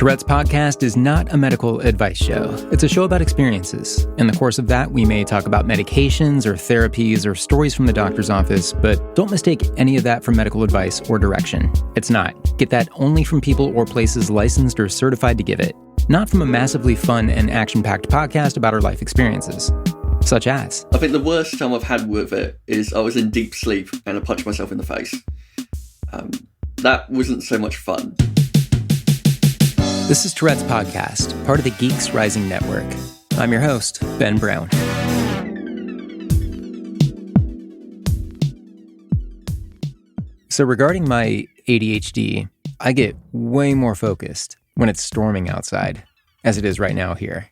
Tourette's podcast is not a medical advice show. It's a show about experiences. In the course of that, we may talk about medications or therapies or stories from the doctor's office, but don't mistake any of that for medical advice or direction. It's not. Get that only from people or places licensed or certified to give it, not from a massively fun and action-packed podcast about our life experiences. Such as... I think the worst time I've had with it is I was in deep sleep and I punched myself in the face. That wasn't so much fun. This is Tourette's podcast, part of the Geeks Rising Network. I'm your host, Ben Brown. So regarding my ADHD, I get way more focused when it's storming outside, as it is right now here.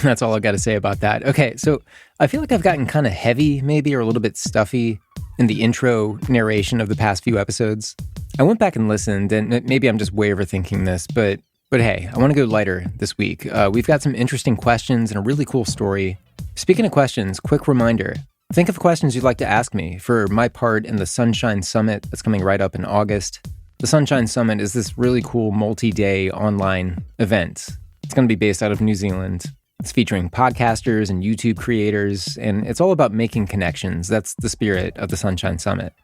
That's all I've got to say about that. Okay, so I feel like I've gotten kind of heavy, maybe, or a little bit stuffy in the intro narration of the past few episodes. I went back and listened, and maybe I'm just way overthinking this, but hey, I want to go lighter this week. We've got some interesting questions and a really cool story. Speaking of questions, quick reminder, think of questions you'd like to ask me for my part in the Sunshine Summit that's coming right up in August. The Sunshine Summit is this really cool multi-day online event. It's going to be based out of New Zealand. It's featuring podcasters and YouTube creators, and it's all about making connections. That's the spirit of the Sunshine Summit.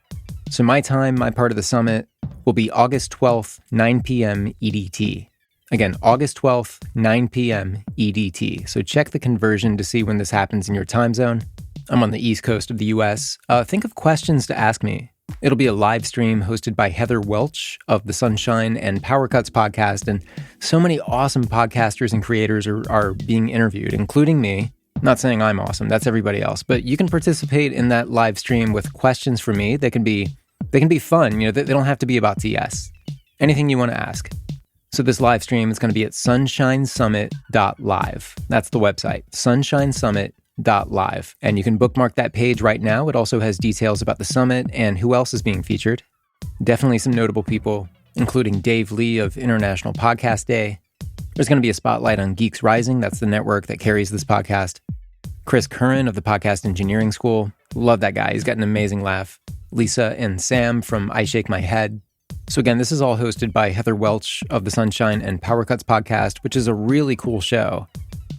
So my part of the summit, will be August 12th, 9 p.m. EDT. Again, August 12th, 9 p.m. EDT. So check the conversion to see when this happens in your time zone. I'm on the East Coast of the U.S. Think of questions to ask me. It'll be a live stream hosted by Heather Welch of the Sunshine and Power Cuts podcast, and so many awesome podcasters and creators are being interviewed, including me. I'm not saying I'm awesome, that's everybody else, but you can participate in that live stream with questions for me. They can be fun, they don't have to be about TS. Anything you want to ask. So this live stream is going to be at sunshinesummit.live. That's the website, sunshinesummit.live. And you can bookmark that page right now. It also has details about the summit and who else is being featured. Definitely some notable people, including Dave Lee of International Podcast Day. There's going to be a spotlight on Geeks Rising. That's the network that carries this podcast. Chris Curran of the Podcast Engineering School. Love that guy. He's got an amazing laugh. Lisa and Sam from I Shake My Head. So again, this is all hosted by Heather Welch of the Sunshine and Power Cuts podcast, which is a really cool show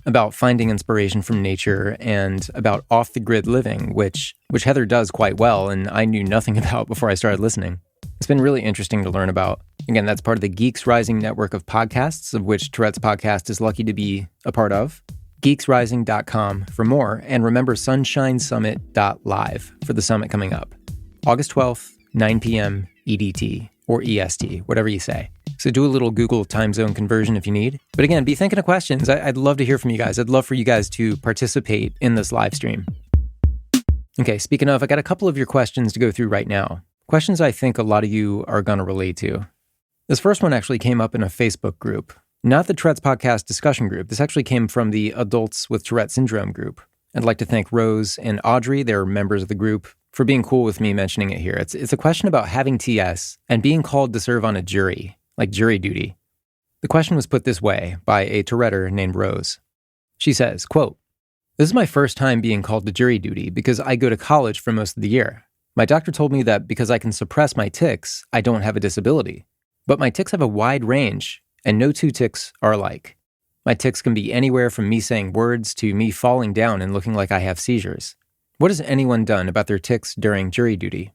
about finding inspiration from nature and about off-the-grid living, which Heather does quite well, and I knew nothing about before I started listening. It's been really interesting to learn about. Again, that's part of the Geeks Rising network of podcasts, of which Tourette's podcast is lucky to be a part of. geeksrising.com for more, and remember sunshinesummit.live for the summit coming up. August 12th, 9 p.m. EDT, or EST, whatever you say. So do a little Google time zone conversion if you need. But again, be thinking of questions. I'd love to hear from you guys. I'd love for you guys to participate in this live stream. Okay, speaking of, I got a couple of your questions to go through right now. Questions I think a lot of you are going to relate to. This first one actually came up in a Facebook group, not the Tourette's podcast discussion group. This actually came from the Adults with Tourette Syndrome group. I'd like to thank Rose and Audrey, they're members of the group, for being cool with me mentioning it here. It's a question about having TS and being called to serve on a jury, like jury duty. The question was put this way by a Touretter named Rose. She says, quote, "This is my first time being called to jury duty because I go to college for most of the year. My doctor told me that because I can suppress my tics, I don't have a disability. But my tics have a wide range, and no two tics are alike. My tics can be anywhere from me saying words to me falling down and looking like I have seizures. What has anyone done about their tics during jury duty?"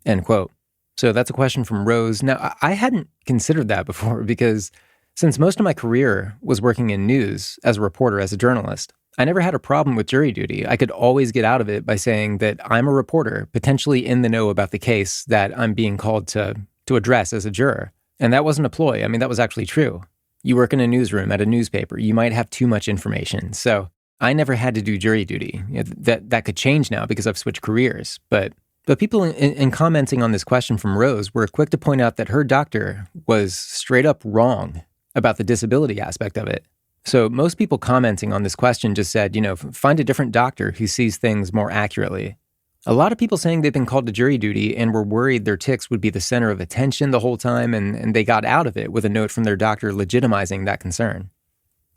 End quote. So that's a question from Rose. Now, I hadn't considered that before because since most of my career was working in news as a reporter, as a journalist, I never had a problem with jury duty. I could always get out of it by saying that I'm a reporter, potentially in the know about the case that I'm being called to address as a juror. And that wasn't a ploy. I mean, that was actually true. You work in a newsroom at a newspaper. You might have too much information. So I never had to do jury duty. That could change now because I've switched careers. But people in commenting on this question from Rose were quick to point out that her doctor was straight up wrong about the disability aspect of it. So most people commenting on this question just said, find a different doctor who sees things more accurately. A lot of people saying they've been called to jury duty and were worried their tics would be the center of attention the whole time, and they got out of it with a note from their doctor legitimizing that concern,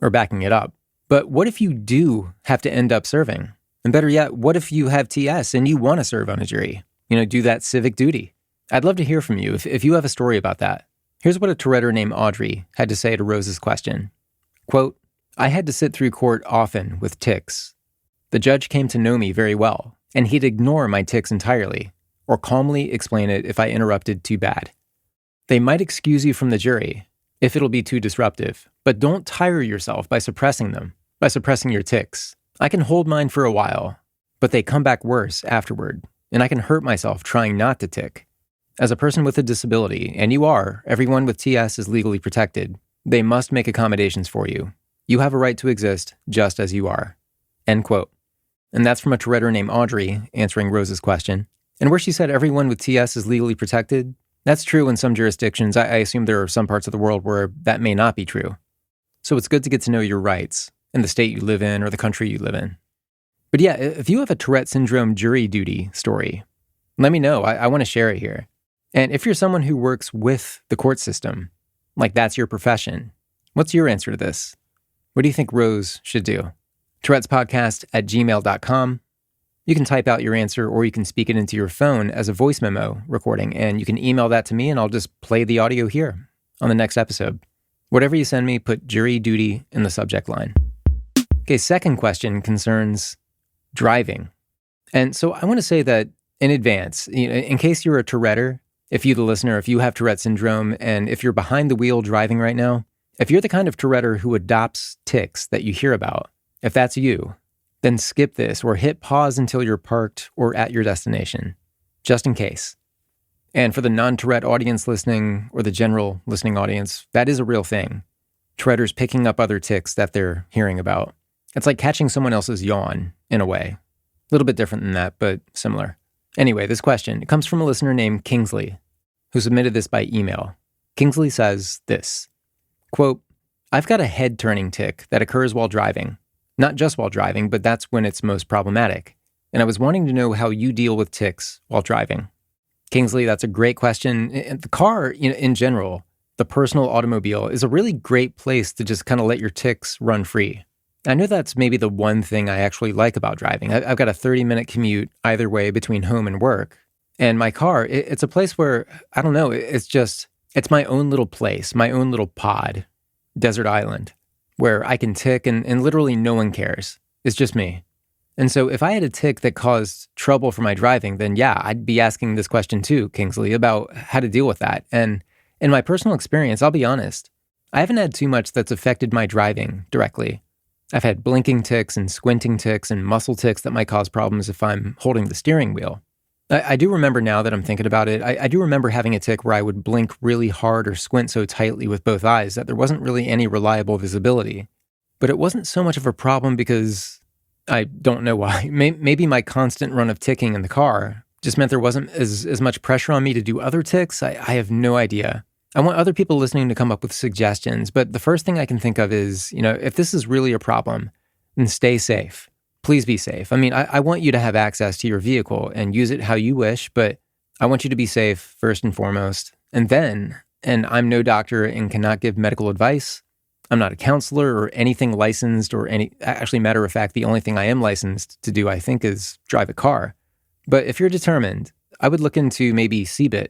or backing it up. But what if you do have to end up serving? And better yet, what if you have TS and you want to serve on a jury? Do that civic duty. I'd love to hear from you if you have a story about that. Here's what a Touretter named Audrey had to say to Rose's question. Quote, I had to sit through court often with tics. The judge came to know me very well, and he'd ignore my tics entirely, or calmly explain it if I interrupted too bad. They might excuse you from the jury if it'll be too disruptive, but don't tire yourself by suppressing them, by suppressing your tics. I can hold mine for a while, but they come back worse afterward, and I can hurt myself trying not to tic. As a person with a disability, and you are, everyone with TS is legally protected, they must make accommodations for you. You have a right to exist just as you are. End quote. And that's from a Touretter named Audrey answering Rose's question. And where she said everyone with TS is legally protected, that's true in some jurisdictions. I assume there are some parts of the world where that may not be true. So it's good to get to know your rights in the state you live in or the country you live in. But yeah, if you have a Tourette Syndrome jury duty story, let me know. I want to share it here. And if you're someone who works with the court system, like that's your profession, what's your answer to this? What do you think Rose should do? tourettespodcast@gmail.com. You can type out your answer or you can speak it into your phone as a voice memo recording, and you can email that to me and I'll just play the audio here on the next episode. Whatever you send me, put jury duty in the subject line. Okay, second question concerns driving. And so I want to say that in advance, in case you're a Touretter, if you, the listener, if you have Tourette syndrome and if you're behind the wheel driving right now, if you're the kind of Touretter who adopts tics that you hear about, if that's you, then skip this or hit pause until you're parked or at your destination, just in case. And for the non-Tourette audience listening or the general listening audience, that is a real thing. Touretters picking up other tics that they're hearing about. It's like catching someone else's yawn, in a way. A little bit different than that, but similar. Anyway, this question, it comes from a listener named Kingsley, who submitted this by email. Kingsley says this, quote, I've got a head-turning tic that occurs while driving. Not just while driving, but that's when it's most problematic. And I was wanting to know how you deal with tics while driving. Kingsley, that's a great question. The car, in general, the personal automobile, is a really great place to just kind of let your tics run free. I know that's maybe the one thing I actually like about driving. I've got a 30-minute commute either way between home and work. And my car, it's a place where, I don't know, it's my own little place, my own little pod, desert island, where I can tic and literally no one cares. It's just me. And so if I had a tic that caused trouble for my driving, then yeah, I'd be asking this question too, Kingsley, about how to deal with that. And in my personal experience, I'll be honest, I haven't had too much that's affected my driving directly. I've had blinking tics and squinting tics and muscle tics that might cause problems if I'm holding the steering wheel. I do remember now that I'm thinking about it, I do remember having a tic where I would blink really hard or squint so tightly with both eyes that there wasn't really any reliable visibility. But it wasn't so much of a problem because I don't know why. Maybe my constant run of ticking in the car just meant there wasn't as much pressure on me to do other tics. I have no idea. I want other people listening to come up with suggestions, but the first thing I can think of is, if this is really a problem, then stay safe. Please be safe. I mean, I want you to have access to your vehicle and use it how you wish, but I want you to be safe first and foremost. And then, and I'm no doctor and cannot give medical advice. I'm not a counselor or anything licensed actually, matter of fact, the only thing I am licensed to do, I think, is drive a car. But if you're determined, I would look into maybe Cbit,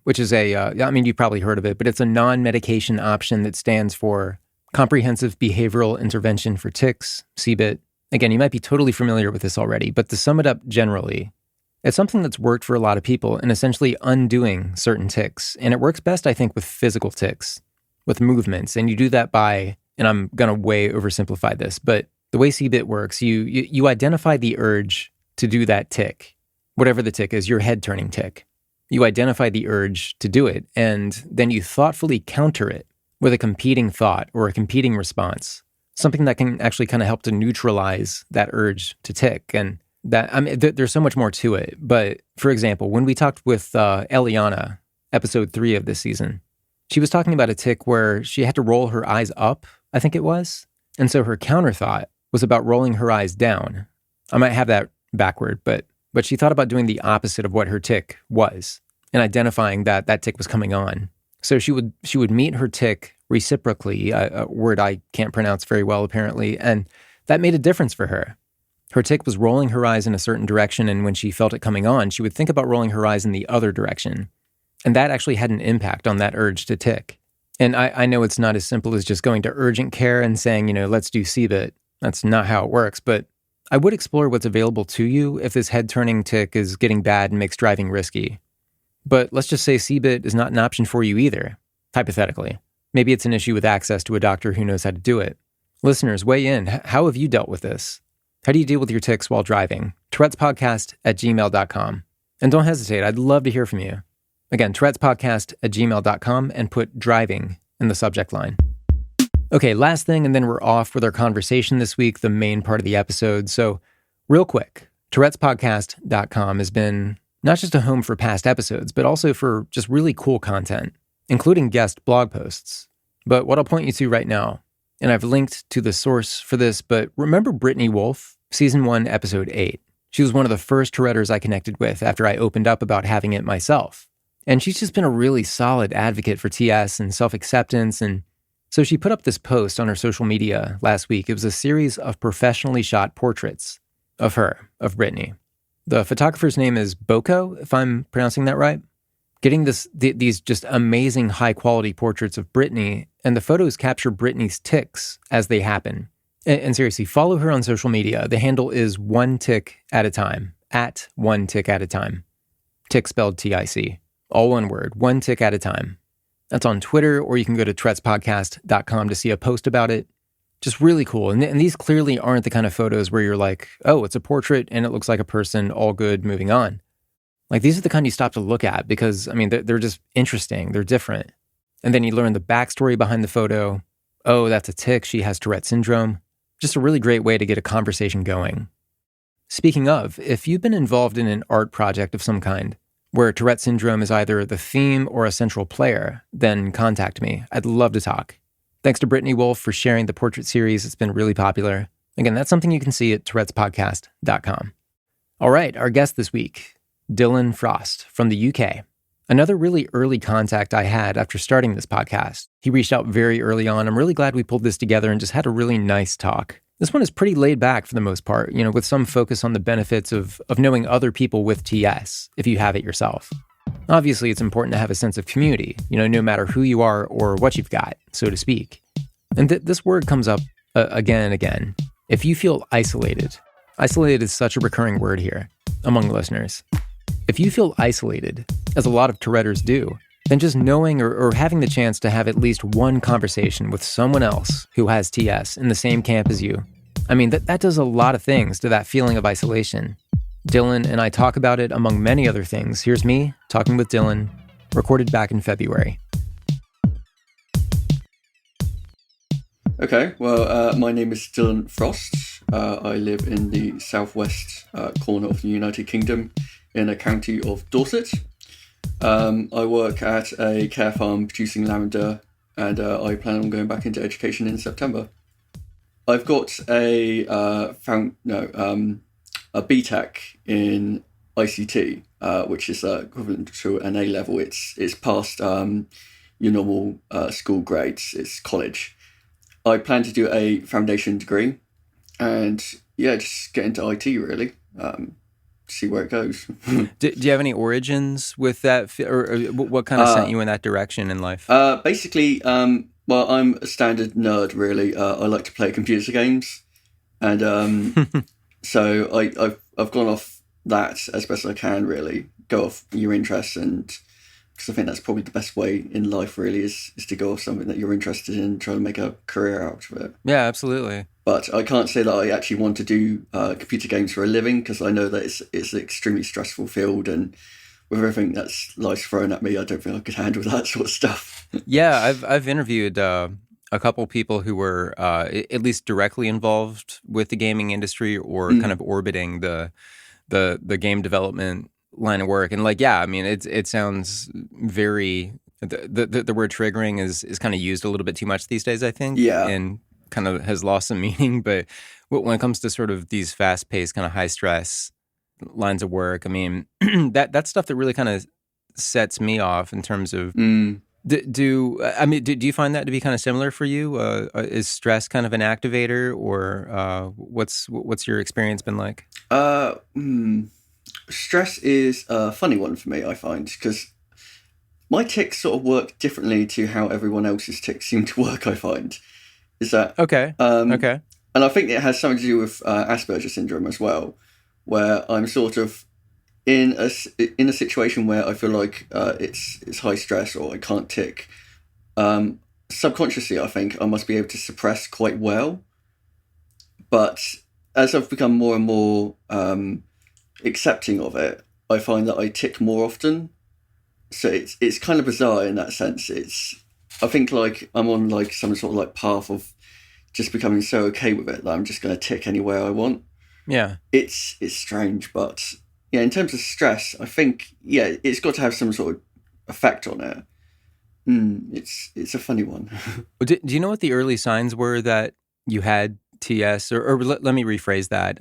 which is you've probably heard of it, but it's a non-medication option that stands for Comprehensive Behavioral Intervention for Tics, Cbit. Again, you might be totally familiar with this already, but to sum it up generally, it's something that's worked for a lot of people in essentially undoing certain tics. And it works best, I think, with physical tics, with movements. And you do that by, and I'm going to way oversimplify this, but the way Cbit works, you identify the urge to do that tic, whatever the tic is, your head-turning tic. You identify the urge to do it, and then you thoughtfully counter it with a competing thought or a competing response. Something that can actually kind of help to neutralize that urge to tic. And there's so much more to it. But for example, when we talked with Eliana, episode 3 of this season, she was talking about a tic where she had to roll her eyes up, I think it was. And so her counter thought was about rolling her eyes down. I might have that backward, but she thought about doing the opposite of what her tic was and identifying that tic was coming on. So she would meet her tic reciprocally, a word I can't pronounce very well apparently, and that made a difference for her. Her tic was rolling her eyes in a certain direction, and when she felt it coming on, she would think about rolling her eyes in the other direction. And that actually had an impact on that urge to tick. And I know it's not as simple as just going to urgent care and saying, let's do Cbit. That's not how it works. But I would explore what's available to you if this head-turning tic is getting bad and makes driving risky. But let's just say Cbit is not an option for you either, hypothetically. Maybe it's an issue with access to a doctor who knows how to do it. Listeners, weigh in. How have you dealt with this? How do you deal with your tics while driving? tourettespodcast@gmail.com. And don't hesitate, I'd love to hear from you. Again, tourettespodcast@gmail.com and put driving in the subject line. Okay, last thing, and then we're off with our conversation this week, the main part of the episode. So real quick, tourettespodcast.com has been not just a home for past episodes, but also for just really cool content, including guest blog posts. But what I'll point you to right now, and I've linked to the source for this, but remember Brittany Wolf, Season 1, Episode 8? She was one of the first Touretters I connected with after I opened up about having it myself. And she's just been a really solid advocate for TS and self-acceptance. And so she put up this post on her social media last week. It was a series of professionally shot portraits of her, of Brittany. The photographer's name is Boko, if I'm pronouncing that right. Getting these just amazing high-quality portraits of Brittany, and the photos capture Brittany's tics as they happen. And seriously, follow her on social media. The handle is one tic at a time, at one tic at a time. Tic spelled T-I-C. All one word, one tic at a time. That's on Twitter, or you can go to tourettespodcast.com to see a post about it. Just really cool. And these clearly aren't the kind of photos where you're like, oh, it's a portrait and it looks like a person, all good, moving on. Like, these are the kind you stop to look at because, they're just interesting. They're different. And then you learn the backstory behind the photo. Oh, that's a tic. She has Tourette Syndrome. Just a really great way to get a conversation going. Speaking of, if you've been involved in an art project of some kind, where Tourette Syndrome is either the theme or a central player, then contact me. I'd love to talk. Thanks to Brittany Wolf for sharing the portrait series. It's been really popular. Again, that's something you can see at tourettespodcast.com. All right, our guest this week, Dylan Frost from the UK. Another really early contact I had after starting this podcast. He reached out very early on. I'm really glad we pulled this together and just had a really nice talk. This one is pretty laid back for the most part, with some focus on the benefits of knowing other people with TS, if you have it yourself. Obviously, it's important to have a sense of community, no matter who you are or what you've got, so to speak. And this word comes up again and again. If you feel isolated is such a recurring word here among listeners. If you feel isolated, as a lot of Touretters do, then just knowing or having the chance to have at least one conversation with someone else who has TS in the same camp as you, that does a lot of things to that feeling of isolation. Dylan and I talk about it among many other things. Here's me talking with Dylan, recorded back in February. Okay, well, my name is Dylan Frost. I live in the southwest corner of the United Kingdom in a county of Dorset. I work at a care farm producing lavender, and I plan on going back into education in September. I've got a BTEC in ICT, which is equivalent to an A level. It's past your normal school grades. It's college. I plan to do a foundation degree, and just get into IT really. See where it goes. Do you have any origins with that, or what kind of sent you in that direction in life? Basically, well, I'm a standard nerd, really. I like to play computer games, and so I've gone off that as best I can, really. Go off your interests, and because I think that's probably the best way in life, really, is to go off something that you're interested in and try to make a career out of it. Yeah, absolutely. But I can't say that I actually want to do computer games for a living, because I know that it's an extremely stressful field, and with everything that's life's thrown at me, I don't think I could handle that sort of stuff. Yeah, I've interviewed a couple people who were at least directly involved with the gaming industry or kind of orbiting the game development line of work, and it sounds very the word triggering is kind of used a little bit too much these days, I think. Yeah. And kind of has lost some meaning, but when it comes to sort of these fast-paced, kind of high-stress lines of work, that's stuff that really kind of sets me off in terms of. Do you find that to be kind of similar for you? Is stress kind of an activator, or what's your experience been like? Stress is a funny one for me, I find, because my tics sort of work differently to how everyone else's tics seem to work, I find. Is that... Okay. Okay. And I think it has something to do with Asperger's syndrome as well, where I'm sort of in a situation where I feel like it's high stress or I can't tic. Subconsciously, I think I must be able to suppress quite well. But as I've become more and more accepting of it, I find that I tic more often. So it's kind of bizarre in that sense. I think like I'm on like some sort of like path of just becoming so okay with it that I'm just going to tic anywhere I want. Yeah. It's strange, but yeah, in terms of stress, I think, yeah, it's got to have some sort of effect on it. It's a funny one. Do you know what the early signs were that you had TS? Or let me rephrase that.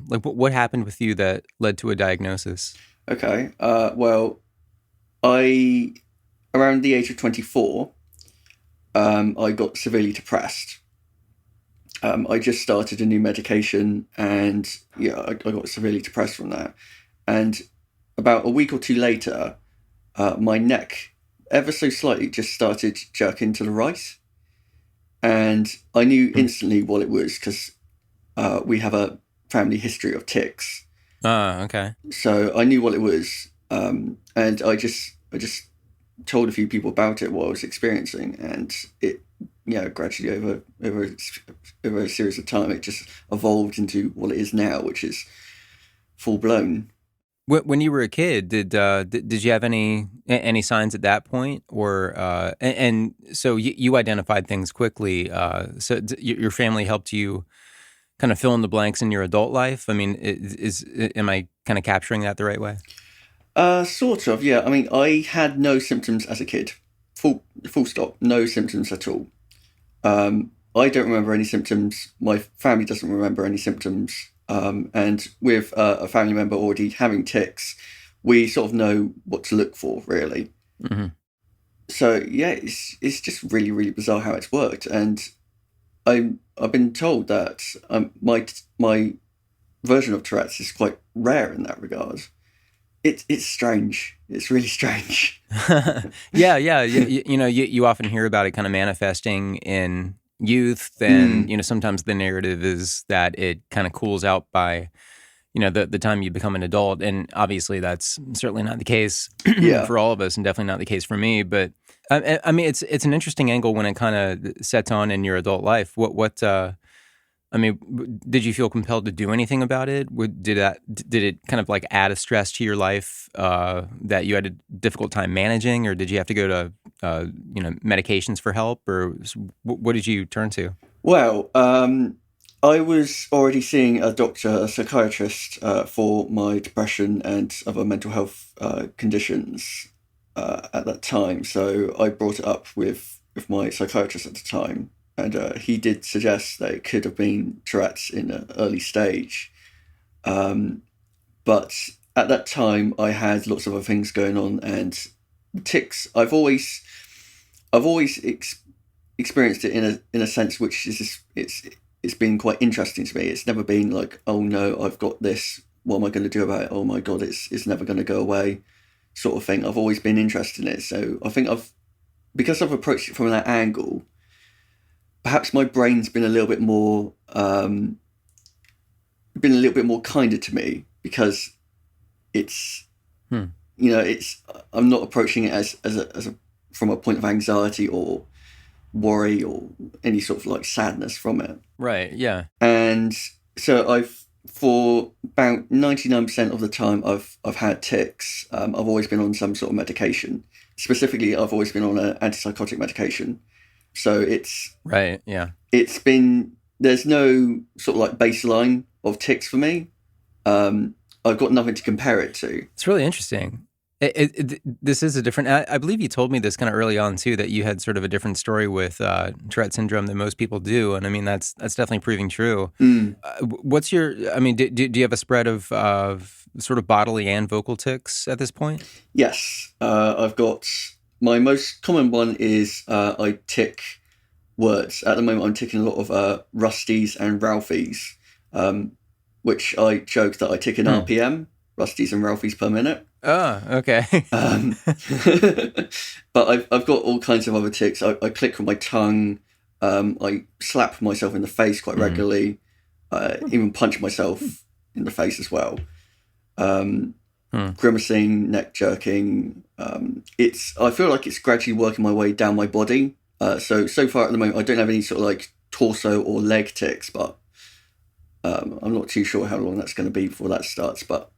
Like what happened with you that led to a diagnosis? Okay. Well, around the age of 24, I got severely depressed. I just started a new medication and yeah, I got severely depressed from that. And about a week or two later, my neck ever so slightly just started jerking to the right. And I knew instantly what it was because we have a family history of tics. Okay. So I knew what it was. And I just told a few people about it, what I was experiencing. And it, gradually over a series of time, it just evolved into what it is now, which is full blown. When you were a kid, did you have any signs at that point, or and so you identified things quickly? So your family helped you kind of fill in the blanks in your adult life. I mean, am I kind of capturing that the right way? Sort of, yeah. I mean, I had no symptoms as a kid. Full stop. No symptoms at all. I don't remember any symptoms. My family doesn't remember any symptoms. And with a family member already having tics, we sort of know what to look for, really. Mm-hmm. So yeah, it's just really, really bizarre how it's worked. And I've been told that my version of Tourette's is quite rare in that regard. It's strange. It's really strange. Yeah. You often hear about it kind of manifesting in youth, and sometimes the narrative is that it kind of cools out by the time you become an adult, and obviously that's certainly not the case for all of us, and definitely not the case for me. But I mean, it's an interesting angle when it kind of sets on in your adult life. I mean, did you feel compelled to do anything about it? Did it kind of like add a stress to your life that you had a difficult time managing, or did you have to go to medications for help, or what did you turn to? Well, I was already seeing a psychiatrist for my depression and other mental health conditions at that time. So I brought it up with my psychiatrist at the time. And he did suggest that it could have been Tourette's in an early stage. But at that time, I had lots of other things going on, and tics. I've always experienced it in a sense which is just, it's been quite interesting to me. It's never been like, oh no, I've got this. What am I going to do about it? Oh my god, it's never going to go away, sort of thing. I've always been interested in it. So I think because I've approached it from that angle. Perhaps my brain's been a little bit more kinder to me because it's I'm not approaching it as a from a point of anxiety or worry or any sort of like sadness from it. Right. Yeah. And so for about 99% of the time I've had tics. I've always been on some sort of medication. Specifically, I've always been on an antipsychotic medication. So it's right, yeah. There's no sort of like baseline of tics for me. I've got nothing to compare it to. It's really interesting. This is a different. I believe you told me this kind of early on too, that you had sort of a different story with Tourette syndrome than most people do, and I mean that's definitely proving true. What's your? I mean, do you have a spread of sort of bodily and vocal tics at this point? Yes, I've got. My most common one is I tic words. At the moment, I'm ticking a lot of Rusties and Ralphies, which I joke that I tic in RPM. Rusties and Ralphies per minute. Oh, okay. But I've got all kinds of other tics. I click with my tongue. I slap myself in the face quite regularly. Even punch myself in the face as well. Grimacing, neck jerking. I feel like it's gradually working my way down my body. So far at the moment, I don't have any sort of like torso or leg tics, but I'm not too sure how long that's going to be before that starts. But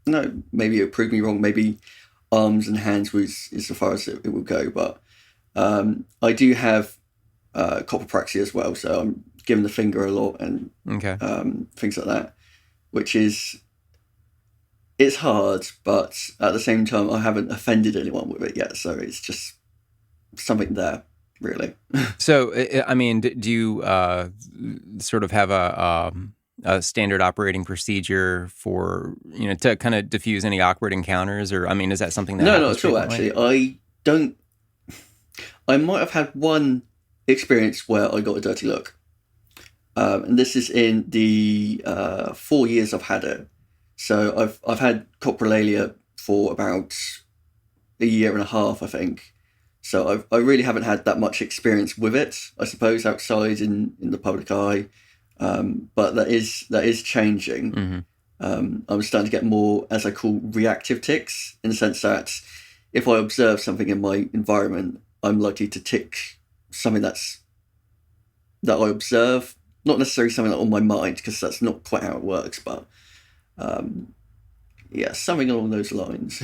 no, maybe it'll prove me wrong. Maybe arms and hands is as far as it will go. But I do have copropraxia as well, so I'm giving the finger a lot and things like that, which is, it's hard, but at the same time, I haven't offended anyone with it yet, so it's just something there, really. So, I mean, do you sort of have a standard operating procedure for, to kind of diffuse any awkward encounters? Or, I mean, is that something that No, not at all, actually. I might have had one experience where I got a dirty look. And this is in the 4 years I've had it. So I've had coprolalia for about a year and a half, I think. So I really haven't had that much experience with it, I suppose, outside in the public eye. But that is changing. I'm starting to get more, as I call, reactive tics, in the sense that if I observe something in my environment, I'm likely to tic something that I observe, not necessarily something that's on my mind, because that's not quite how it works, but something along those lines.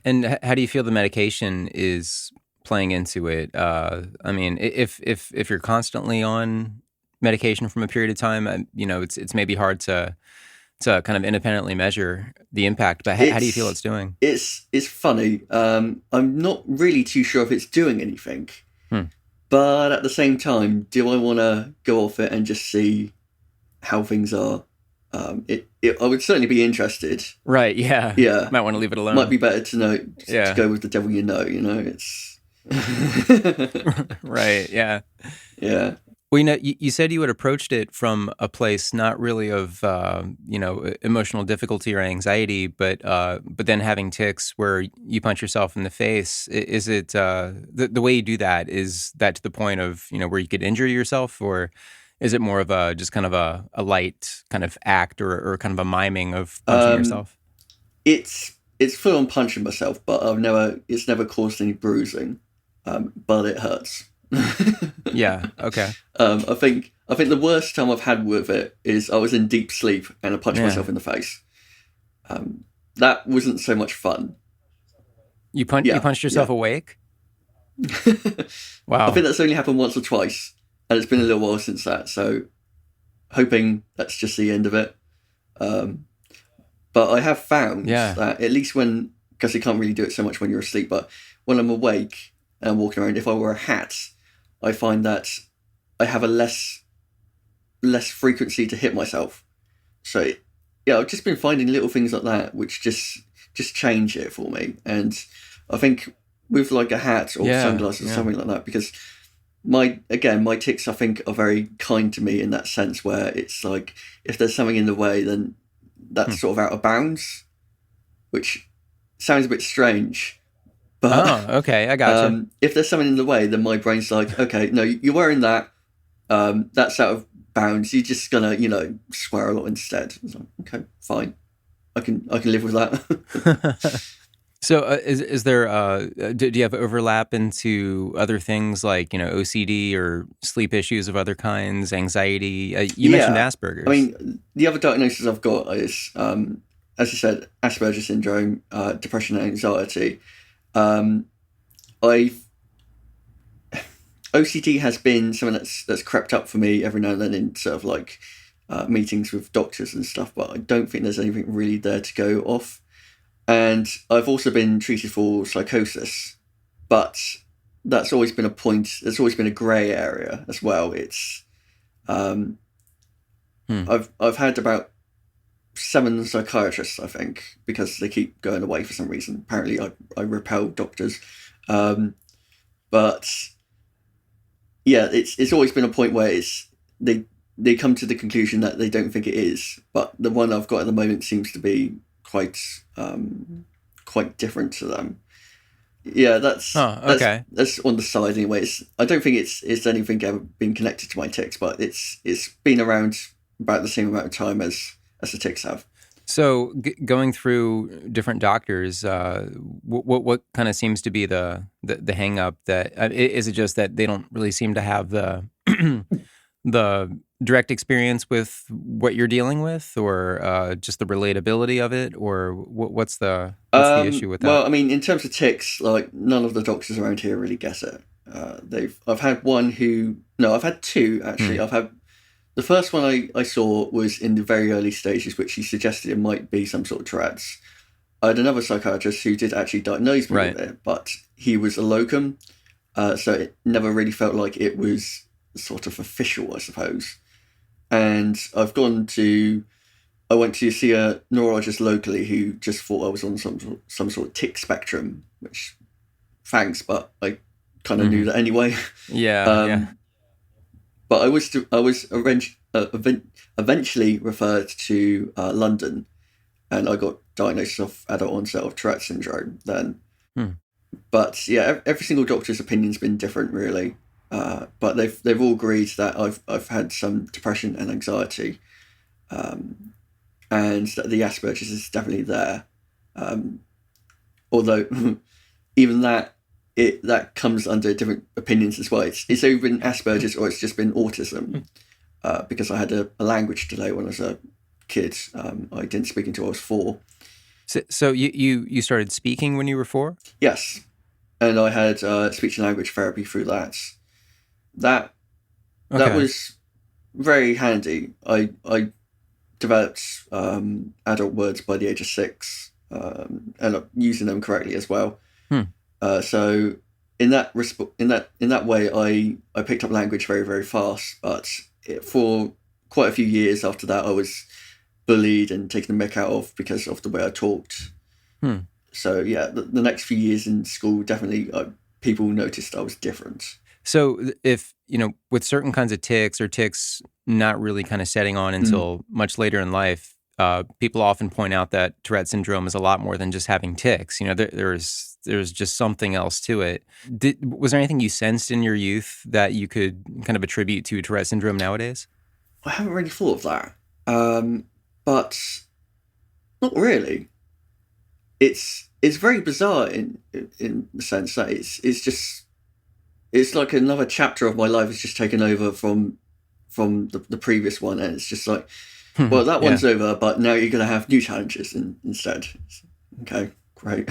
And how do you feel the medication is playing into it? I mean, if you're constantly on medication from a period of time, it's maybe hard to kind of independently measure the impact. But how do you feel it's doing? It's funny. I'm not really too sure if it's doing anything. But at the same time, do I want to go off it and just see how things are? I would certainly be interested. Right, yeah. Yeah. Might want to leave it alone. Might be better to know, to go with the devil it's... Right, yeah. Yeah. Well, you said you had approached it from a place not really of, emotional difficulty or anxiety, but then having tics where you punch yourself in the face. Is it the way you do that? Is that to the point of where you could injure yourself, or is it more of just kind of a light kind of act or kind of a miming of punching yourself? It's full on punching myself, but it's never caused any bruising, but it hurts. Yeah. Okay. I think the worst time I've had with it is I was in deep sleep and I punched myself in the face. That wasn't so much fun. You punched yourself awake? Wow. I think that's only happened once or twice, and it's been a little while since that. So, hoping that's just the end of it. But I have found that at least because you can't really do it so much when you're asleep, but when I'm awake and walking around, if I wear a hat, I find that I have a less frequency to hit myself. So, I've just been finding little things like that which just change it for me. And I think with like a hat or sunglasses or something like that, because my tics, I think, are very kind to me in that sense, where it's like if there's something in the way, then that's sort of out of bounds, which sounds a bit strange. But, okay, I gotcha. If there's something in the way, then my brain's like, okay, no, you're wearing that. That's out of bounds. You're just gonna, swear a lot instead. It's like, okay, fine. I can live with that. So, is there? Do you have overlap into other things like OCD or sleep issues of other kinds, anxiety? You mentioned Asperger's. I mean, the other diagnosis I've got is, as you said, Asperger's syndrome, depression and anxiety. OCD has been something that's crept up for me every now and then in sort of like meetings with doctors and stuff, but I don't think there's anything really there to go off. And I've also been treated for psychosis, but that's always been a point. There's always been a grey area as well. It's I've had about 7 psychiatrists, I think, because they keep going away for some reason. Apparently, I repel doctors. But yeah, it's always been a point where they they come to the conclusion that they don't think it is. But the one I've got at the moment seems to be quite different to them. Yeah, that's on the side anyway. I don't think it's anything ever been connected to my tics, but it's been around about the same amount of time as the tics have. So going through different doctors, what kind of seems to be the hang up? That is it just that they don't really seem to have the the direct experience with what you're dealing with, or just the relatability of it, or what's the issue with that? Well, I mean, in terms of tics, like none of the doctors around here really get it. I've had I've had two actually. I've had the first one I saw was in the very early stages, which he suggested it might be some sort of Tourette's. I had another psychiatrist who did actually diagnose me with it, but he was a locum, so it never really felt like it was sort of official, I suppose. And I went to see a neurologist locally who just thought I was on some sort of tic spectrum, which thanks, but I kind of knew that anyway. Yeah. But I was eventually referred to London, and I got diagnosed of adult onset of Tourette Syndrome then. But yeah, every single doctor's opinion's been different, really. But they've all agreed that I've had some depression and anxiety, and that the Asperger's is definitely there. Although even that comes under different opinions as well. It's either been Asperger's or it's just been autism, because I had a language delay when I was a kid. I didn't speak until I was 4. So you started speaking when you were 4? Yes, and I had speech and language therapy through that. That was very handy. I developed adult words by the age of 6, and using them correctly as well. So in that way, I picked up language very, very fast. But for quite a few years after that, I was bullied and taken the mick out of because of the way I talked. So yeah, the next few years in school, definitely people noticed I was different. So if, with certain kinds of tics or tics not really kind of setting on until much later in life, people often point out that Tourette syndrome is a lot more than just having tics. There's just something else to it. Was there anything you sensed in your youth that you could kind of attribute to Tourette syndrome nowadays? I haven't really thought of that, but not really. It's very bizarre in the sense that it's like another chapter of my life has just taken over from the previous one, and it's just like, well, that one's over, but now you're going to have new challenges instead. Okay, great.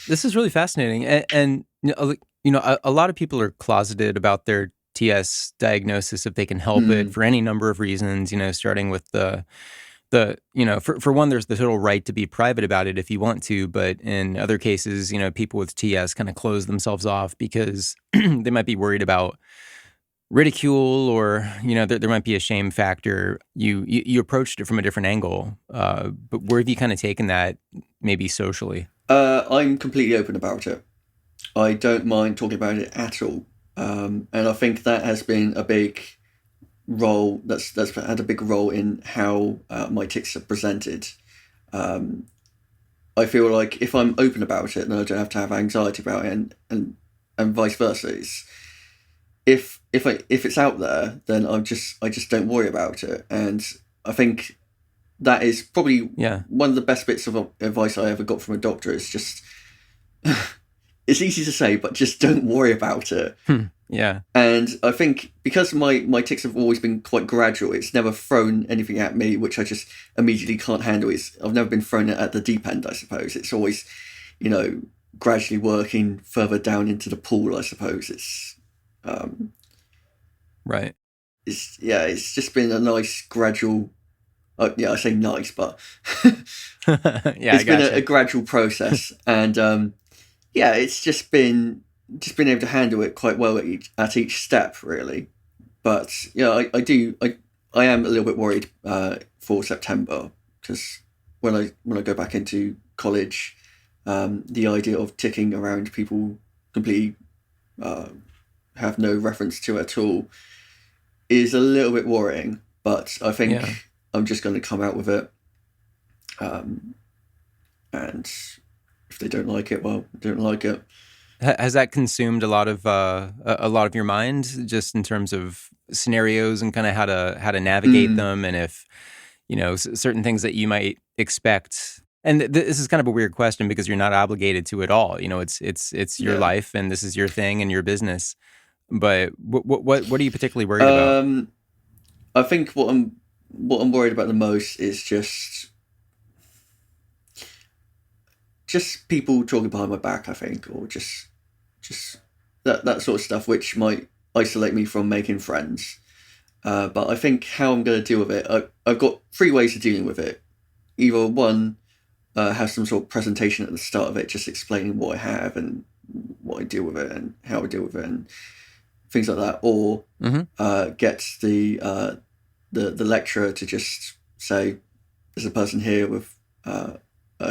This is really fascinating, and a lot of people are closeted about their TS diagnosis if they can help it for any number of reasons. Starting with for one, there's the total right to be private about it if you want to, but in other cases, people with TS kind of close themselves off because they might be worried about ridicule, or there might be a shame factor. You approached it from a different angle, but where have you kind of taken that, maybe socially? I'm completely open about it. I don't mind talking about it at all, and I think that has been a big role. That's had a big role in how my tics are presented. I feel like if I'm open about it, then I don't have to have anxiety about it, and vice versa. If it's out there, then I just don't worry about it, and I think that is probably one of the best bits of advice I ever got from a doctor. Is just it's easy to say, but just don't worry about it. Yeah, and I think because my tics have always been quite gradual, it's never thrown anything at me which I just immediately can't handle. I've never been thrown at the deep end, I suppose. It's always, gradually working further down into the pool, I suppose. It's right. It's just been a nice gradual. I say nice, but it's been a gradual process, and it's just been able to handle it quite well at each step, really. But I am a little bit worried for September, because when I go back into college, the idea of ticking around people completely have no reference to at all is a little bit worrying, but I think Yeah. I'm just going to come out with it. And if they don't like it, well, they don't like it. Has that consumed a lot of your mind, just in terms of scenarios and kind of how to navigate them, and if certain things that you might expect? And this is kind of a weird question because you're not obligated to it all. It's your life, and this is your thing and your business. But what are you particularly worried about? I think what I'm worried about the most is just people talking behind my back, I think, or just that sort of stuff, which might isolate me from making friends. But I think how I'm going to deal with it, I've got 3 ways of dealing with it. Either one, have some sort of presentation at the start of it, just explaining what I have and what I deal with it and how I deal with it and things like that, or get the lecturer to just say, there's a person here with a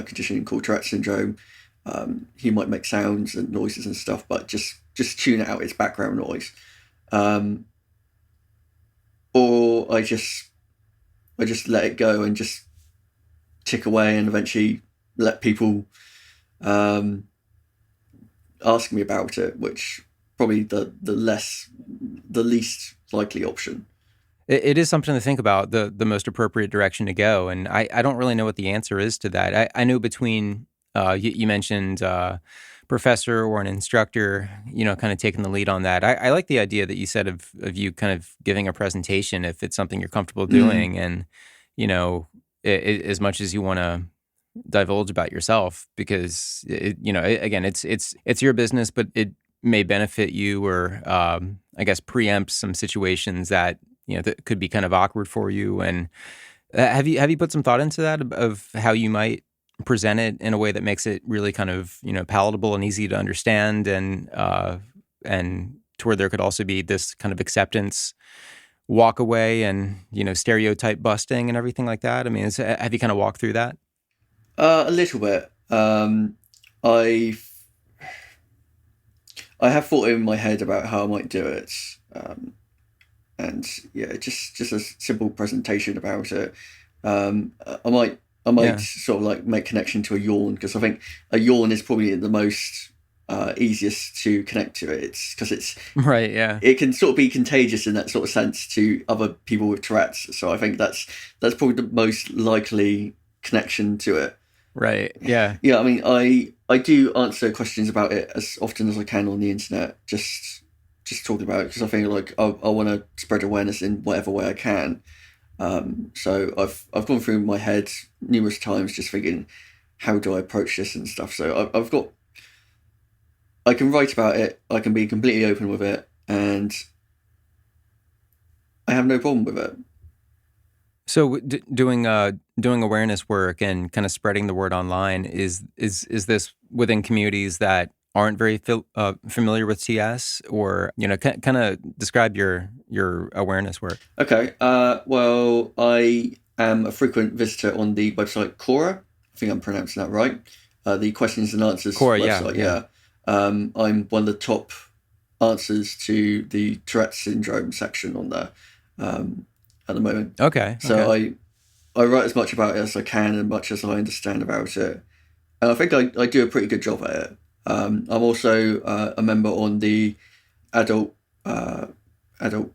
condition called Tourette Syndrome. He might make sounds and noises and stuff, but just tune it out. It's background noise. Or I just let it go and just tick away, and eventually let people ask me about it, which probably the least likely option. It is something to think about, the most appropriate direction to go. And I don't really know what the answer is to that. I know between, you mentioned professor or an instructor, kind of taking the lead on that. I like the idea that you said of you kind of giving a presentation if it's something you're comfortable doing. And, as much as you want to divulge about yourself, because, again, it's your business, but it may benefit you, or I guess preempt some situations that that could be kind of awkward for you. And have you put some thought into that, of how you might present it in a way that makes it really kind of palatable and easy to understand, and to where there could also be this kind of acceptance, walk away, and stereotype busting and everything like that? I mean, have you kind of walked through that? A little bit. I have thought in my head about how I might do it. And yeah, just a simple presentation about it. I might sort of like make connection to a yawn, because I think a yawn is probably the most easiest to connect to it. It's because it's right. Yeah, it can sort of be contagious in that sort of sense to other people with Tourette's. So I think that's probably the most likely connection to it. Right. Yeah. Yeah. I mean, I do answer questions about it as often as I can on the internet. Just talking about it, because I think like I want to spread awareness in whatever way I can. So I've gone through my head numerous times, just thinking, how do I approach this and stuff. So I can write about it. I can be completely open with it, and I have no problem with it. So doing awareness work and kind of spreading the word online, is this within communities that aren't very familiar with TS, or kind of describe your awareness work? Okay. Well, I am a frequent visitor on the website Quora. I think I'm pronouncing that right. The questions and answers Quora, website. Yeah. I'm one of the top answers to the Tourette Syndrome section on there at the moment. Okay. So I write as much about it as I can, and much as I understand about it. And I think I do a pretty good job at it. I'm also a member on the adult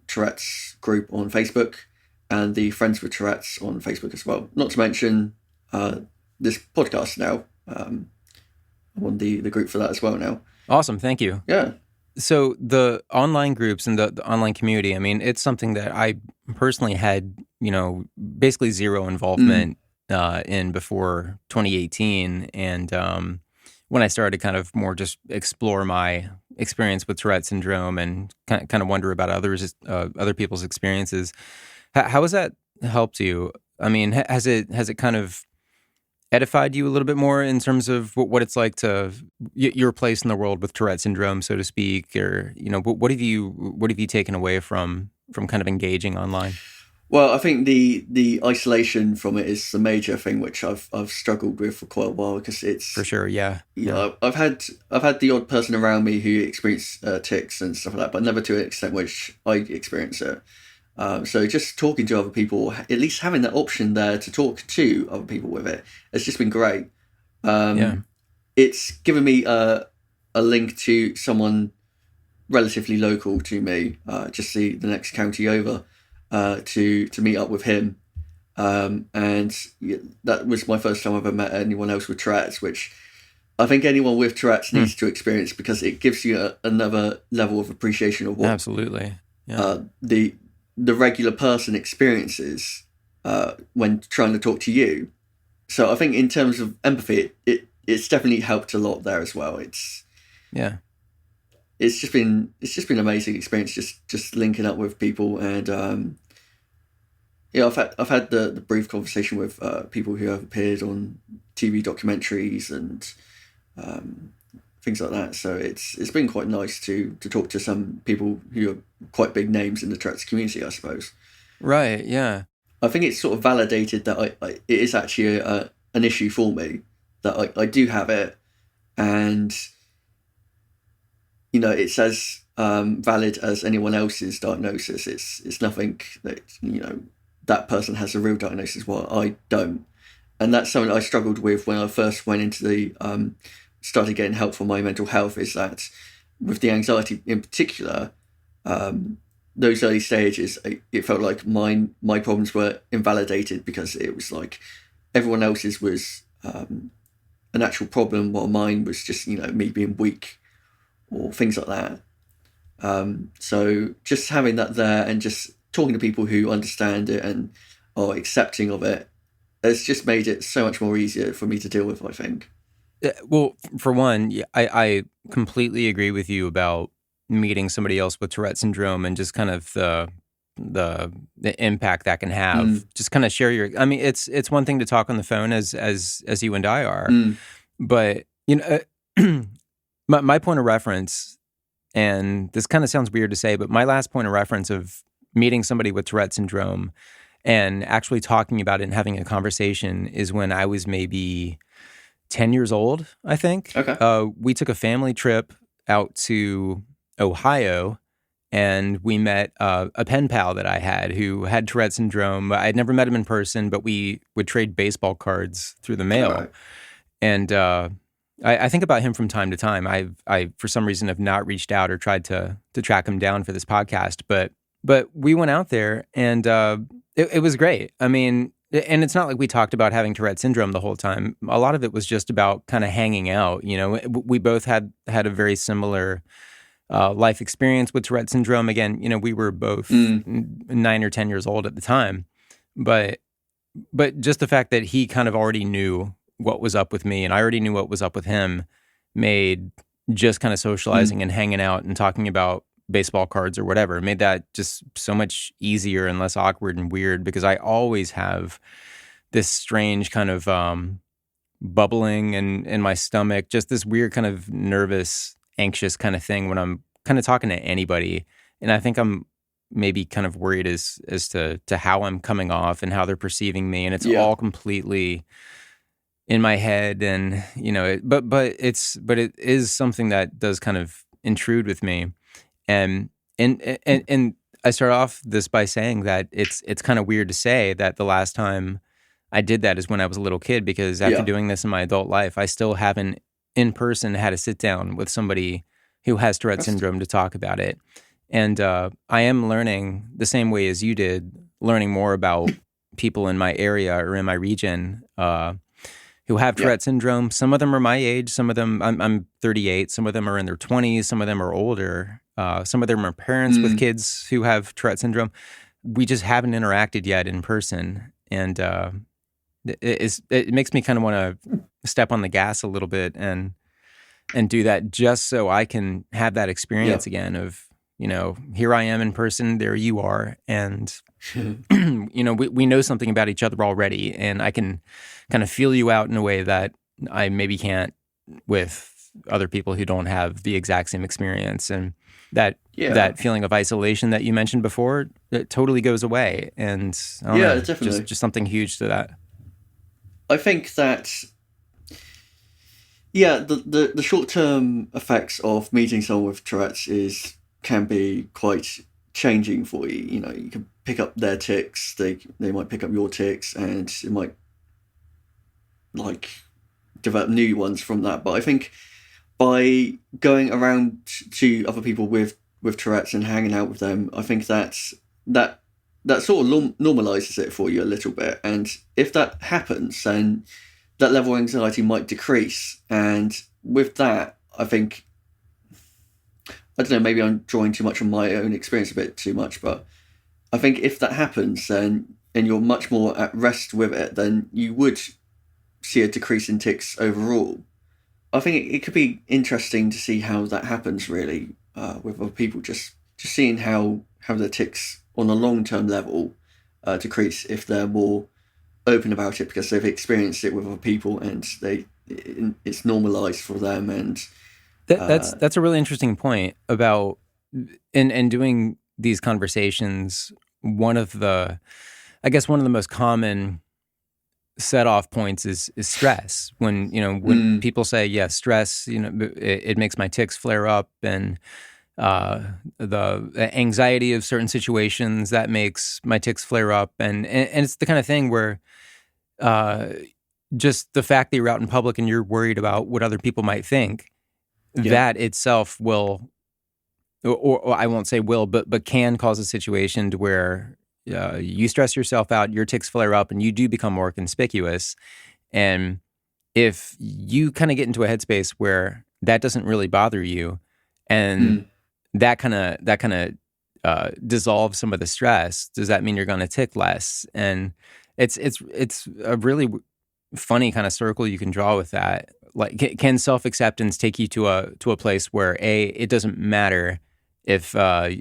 Tourette's group on Facebook, and the Friends with Tourette's on Facebook as well. Not to mention this podcast now. I'm on the group for that as well now. Awesome. Thank you. Yeah. So the online groups and the online community, I mean, it's something that I personally had, basically zero involvement in before 2018. And when I started to kind of more just explore my experience with Tourette syndrome and kind of wonder about other people's experiences, how has that helped you? I mean, has it kind of edified you a little bit more in terms of what it's like to your place in the world with Tourette syndrome, so to speak, or what have you taken away from kind of engaging online? Well, I think the isolation from it is the major thing, which I've struggled with for quite a while, because it's for sure, yeah. I've had the odd person around me who experience tics and stuff like that, but never to an extent which I experience it. So just talking to other people, at least having that option there to talk to other people with it, has just been great. It's given me a link to someone relatively local to me, just the next county over, to meet up with him. And that was my first time I ever met anyone else with Tourette's, which I think anyone with Tourette's needs to experience, because it gives you another level of appreciation of what Absolutely. The regular person experiences when trying to talk to you. So I think in terms of empathy, it's definitely helped a lot there as well. It's just been an amazing experience just linking up with people. And I've had the brief conversation with people who have appeared on TV documentaries and things like that. So it's been quite nice to talk to some people who are quite big names in the Tourette's community, I suppose. Right. Yeah. I think it's sort of validated that it is actually an issue for me, that I do have it, and it's as valid as anyone else's diagnosis. It's nothing that that person has a real diagnosis while I don't, and that's something I struggled with when I first went into the started getting help for my mental health, is that with the anxiety in particular, those early stages, it felt like my problems were invalidated, because it was like everyone else's was an actual problem, while mine was just me being weak or things like that. So just having that there and just talking to people who understand it and are accepting of it has just made it so much more easier for me to deal with, I think. Well, for one, I completely agree with you about meeting somebody else with Tourette syndrome and just kind of the impact that can have. Just kind of share your. I mean, it's one thing to talk on the phone as you and I are, but my point of reference, and this kind of sounds weird to say, but my last point of reference of meeting somebody with Tourette syndrome and actually talking about it and having a conversation is when I was maybe 10 years old, I think. Okay. We took a family trip out to Ohio, and we met a pen pal that I had who had Tourette syndrome. I'd never met him in person, but we would trade baseball cards through the mail. Right. And I think about him from time to time. I for some reason have not reached out or tried to track him down for this podcast, but we went out there, and it was great. I mean, and it's not like we talked about having Tourette syndrome the whole time. A lot of it was just about kind of hanging out. We both had a very similar life experience with Tourette syndrome. Again, we were both 9 or 10 years old at the time, but just the fact that he kind of already knew what was up with me and I already knew what was up with him made just kind of socializing and hanging out and talking about baseball cards or whatever, made that just so much easier and less awkward and weird, because I always have this strange kind of bubbling in my stomach, just this weird kind of nervous, anxious kind of thing when I'm kind of talking to anybody. And I think I'm maybe kind of worried as to how I'm coming off and how they're perceiving me. And it's all completely in my head. And, but it is something that does kind of intrude with me. And I start off this by saying that it's kind of weird to say that the last time I did that is when I was a little kid, because after doing this in my adult life, I still haven't in person had to sit down with somebody who has Tourette syndrome to talk about it. And I am learning the same way as you did, learning more about people in my area or in my region who have Tourette syndrome. Some of them are my age. Some of them, I'm 38. Some of them are in their 20s. Some of them are older. Some of them are parents with kids who have Tourette syndrome. We just haven't interacted yet in person. And it makes me kind of want to step on the gas a little bit and do that, just so I can have that experience again of, here I am in person, there you are. And, we know something about each other already, and I can kind of feel you out in a way that I maybe can't with other people who don't have the exact same experience. And that feeling of isolation that you mentioned before, it totally goes away. And I don't know, definitely. Just something huge to that. I think that, the short-term effects of meeting someone with Tourette's can be quite changing for you. You can pick up their tics, they might pick up your tics, and it might like develop new ones from that. But I think by going around to other people with Tourette's and hanging out with them, I think that sort of normalizes it for you a little bit. And if that happens, then that level of anxiety might decrease. And with that, I think, I don't know, maybe I'm drawing too much on my own experience a bit too much, but I think if that happens, then, and you're much more at rest with it, then you would see a decrease in tics overall. I think it could be interesting to see how that happens, really, with other people, just seeing how their tics on a long-term level decrease if they're more open about it, because they've experienced it with other people and it's normalized for them. And that's a really interesting point about in doing these conversations. One of the most common set off points is stress. When people say, yeah, stress, it makes my tics flare up, and the anxiety of certain situations that makes my tics flare up, and it's the kind of thing where just the fact that you're out in public and you're worried about what other people might think, that itself will, or I won't say will, but can cause a situation to where you stress yourself out, your tics flare up, and you do become more conspicuous. And if you kind of get into a headspace where that doesn't really bother you, and that kind of dissolves some of the stress, does that mean you're going to tic less? And it's a really funny kind of circle you can draw with that. Like, can self-acceptance take you to a place where it doesn't matter if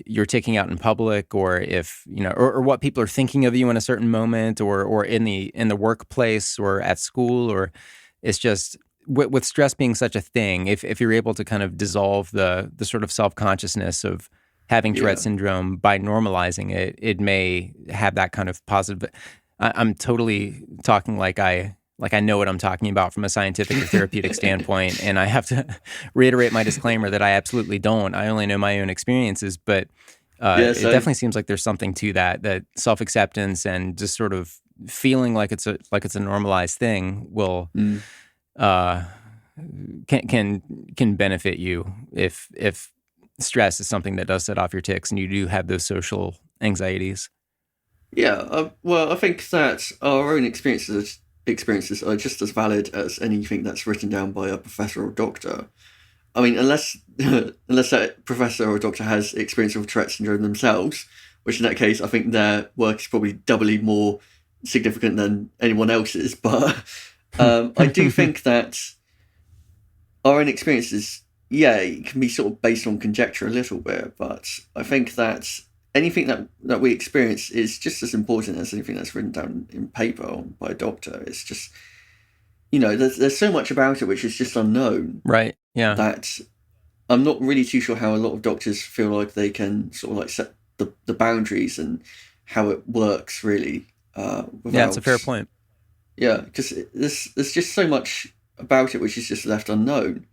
you're ticking out in public, or if or what people are thinking of you in a certain moment, or in the workplace or at school, or it's just with stress being such a thing, if you're able to kind of dissolve the sort of self-consciousness of having Tourette syndrome by normalizing it, it may have that kind of positive. I'm totally talking like I know what I'm talking about from a scientific or therapeutic standpoint, and I have to reiterate my disclaimer that I absolutely don't. I only know my own experiences, but it definitely seems like there's something to that self-acceptance and just sort of feeling like it's a normalized thing will can benefit you if stress is something that does set off your tics and you do have those social anxieties. Yeah, well, I think that our own experiences are just as valid as anything that's written down by a professor or doctor. I mean, unless that professor or doctor has experience with Tourette syndrome themselves, which in that case, I think their work is probably doubly more significant than anyone else's. But I do think that our own experiences, it can be sort of based on conjecture a little bit, but I think that anything that we experience is just as important as anything that's written down in paper or by a doctor. It's just, there's so much about it which is just unknown. Right, yeah. That I'm not really too sure how a lot of doctors feel like they can sort of like set the boundaries and how it works, really. That's a fair point. Yeah, because there's just so much about it which is just left unknown.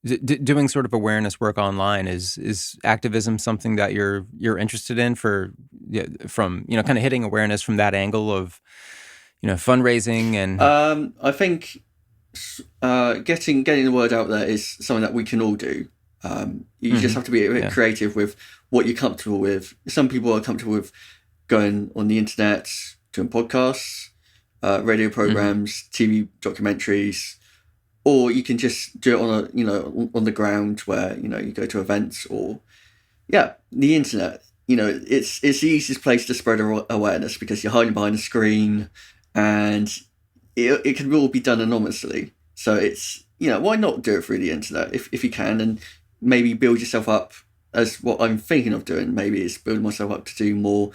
Doing sort of awareness work online, is activism something that you're interested in from kind of hitting awareness from that angle of fundraising? And I think getting the word out there is something that we can all do. You just have to be a bit creative with what you're comfortable with. Some people are comfortable with going on the internet, doing podcasts, radio programs, TV documentaries. Or you can just do it on the ground where you go to events, or the internet. It's the easiest place to spread awareness because you're hiding behind a screen, and it can all be done anonymously. So it's why not do it through the internet if you can, and maybe build yourself up, as what I'm thinking of doing. Maybe it's building myself up to do more.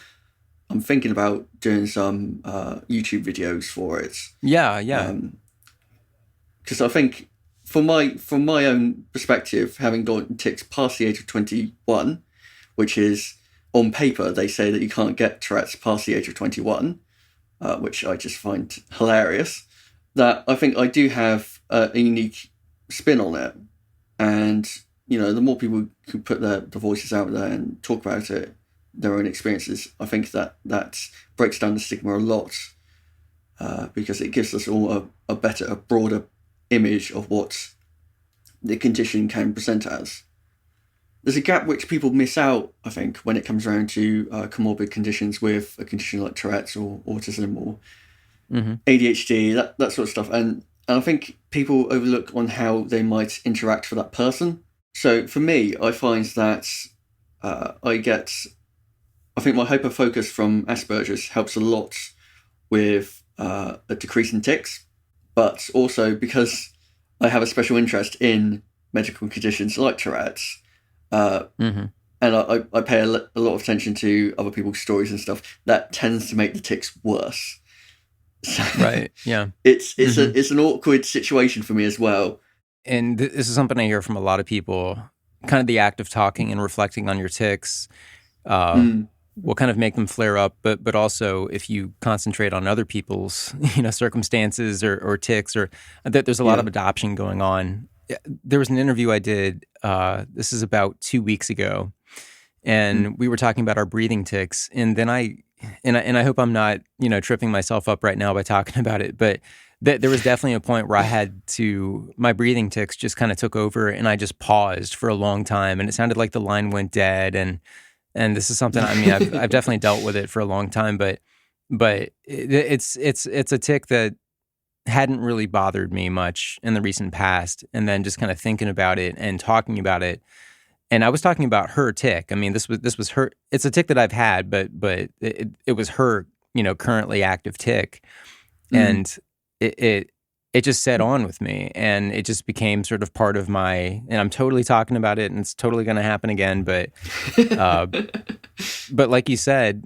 I'm thinking about doing some YouTube videos for it. Because I think, from my own perspective, having gotten tics past the age of 21, which is, on paper, they say that you can't get Tourette's past the age of 21, which I just find hilarious, that I think I do have a unique spin on it. And, the more people who put their voices out there and talk about it, their own experiences. I think that breaks down the stigma a lot because it gives us all a broader image of what the condition can present as. There's a gap which people miss out, I think, when it comes around to comorbid conditions with a condition like Tourette's or autism or ADHD, that sort of stuff. And I think people overlook on how they might interact for that person. So for me, I find that I think my hyper-focus from Asperger's helps a lot with a decrease in tics, but also because I have a special interest in medical conditions like Tourette's, and I pay a lot of attention to other people's stories and stuff, that tends to make the tics worse. So right, yeah. It's an awkward situation for me as well. And this is something I hear from a lot of people, kind of the act of talking and reflecting on your tics will kind of make them flare up, but also if you concentrate on other people's circumstances or tics, or that there's a lot of adoption going on. There was an interview I did, this is about 2 weeks ago, and we were talking about our breathing tics, and then I hope I'm not tripping myself up right now by talking about it, but there was definitely a point where my breathing tics just kind of took over, and I just paused for a long time, and it sounded like the line went dead, and this is something, I mean, I've definitely dealt with it for a long time, but it's a tic that hadn't really bothered me much in the recent past, and then just kind of thinking about it and talking about it. And I was talking about her tic. I mean, this was her. It's a tic that I've had, but it was her, currently active tic, and it just set on with me, and it just became sort of part of my. And I'm totally talking about it, and it's totally going to happen again. But but like you said,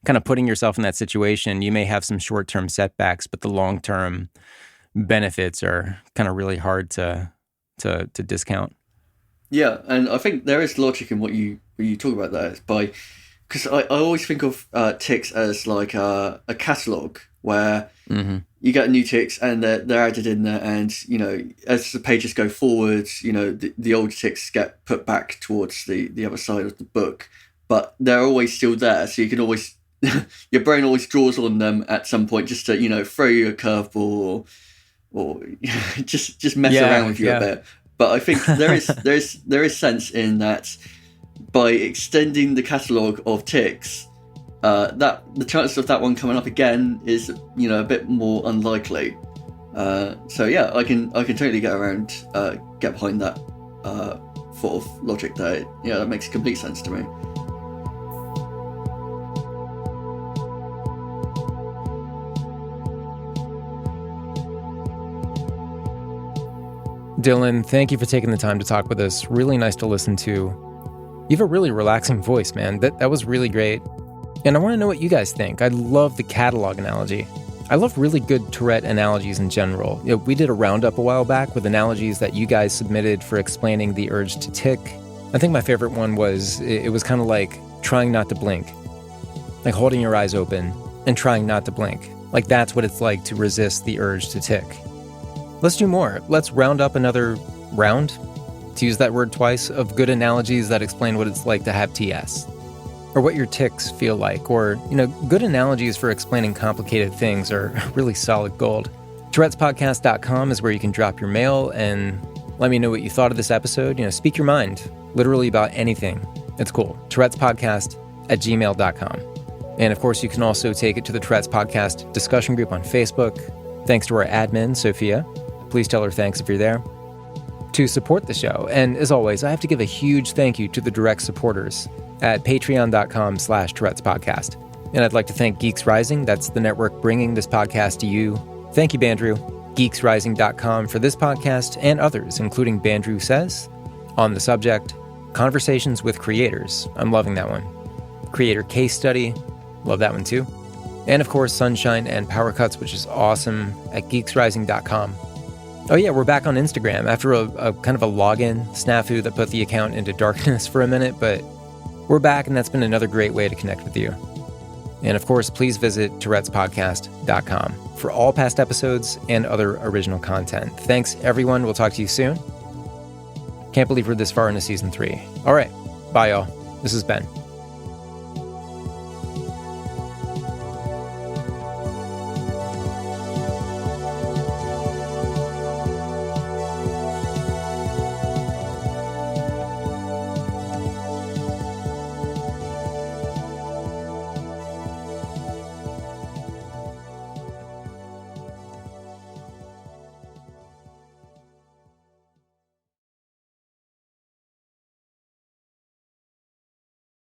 kind of putting yourself in that situation, you may have some short-term setbacks, but the long-term benefits are kind of really hard to discount. Yeah, and I think there is logic in what you talk about there, because I always think of tics as like a catalogue where you get new tics and they're added in there, and as the pages go forward, the old tics get put back towards the other side of the book, but they're always still there, so you can always your brain always draws on them at some point just to throw you a curveball or just mess around with you a bit. But I think there is sense in that by extending the catalogue of tics, that the chances of that one coming up again is a bit more unlikely. So yeah, I can totally get behind that sort of logic there. Yeah, that makes complete sense to me. Dylan, thank you for taking the time to talk with us. Really nice to listen to. You have a really relaxing voice, man. That was really great. And I want to know what you guys think. I love the catalog analogy. I love really good Tourette analogies in general. We did a roundup a while back with analogies that you guys submitted for explaining the urge to tic. I think my favorite one was, it was kind of like trying not to blink. Like holding your eyes open and trying not to blink. Like that's what it's like to resist the urge to tic. Let's do more. Let's round up another round, to use that word twice, of good analogies that explain what it's like to have TS. Or what your tics feel like. Or, good analogies for explaining complicated things are really solid gold. TouretteSpodcast.com is where you can drop your mail and let me know what you thought of this episode. Speak your mind, literally about anything. It's cool. TouretteSpodcast@gmail.com. And of course, you can also take it to the Tourette's Podcast discussion group on Facebook. Thanks to our admin, Sophia. Please tell her thanks if you're there. To support the show, and as always, I have to give a huge thank you to the direct supporters at patreon.com/Tourette's Podcast. And I'd like to thank Geeks Rising. That's the network bringing this podcast to you. Thank you, Bandrew. GeeksRising.com for this podcast and others, including Bandrew Says, On the Subject, Conversations with Creators. I'm loving that one. Creator Case Study. Love that one too. And of course, Sunshine and Power Cuts, which is awesome, at geeksrising.com. Oh yeah, we're back on Instagram after a kind of a login snafu that put the account into darkness for a minute, but we're back, and that's been another great way to connect with you. And of course, please visit Tourette'sPodcast.com for all past episodes and other original content. Thanks, everyone. We'll talk to you soon. Can't believe we're this far into Season 3. All right. Bye, y'all. This is Ben.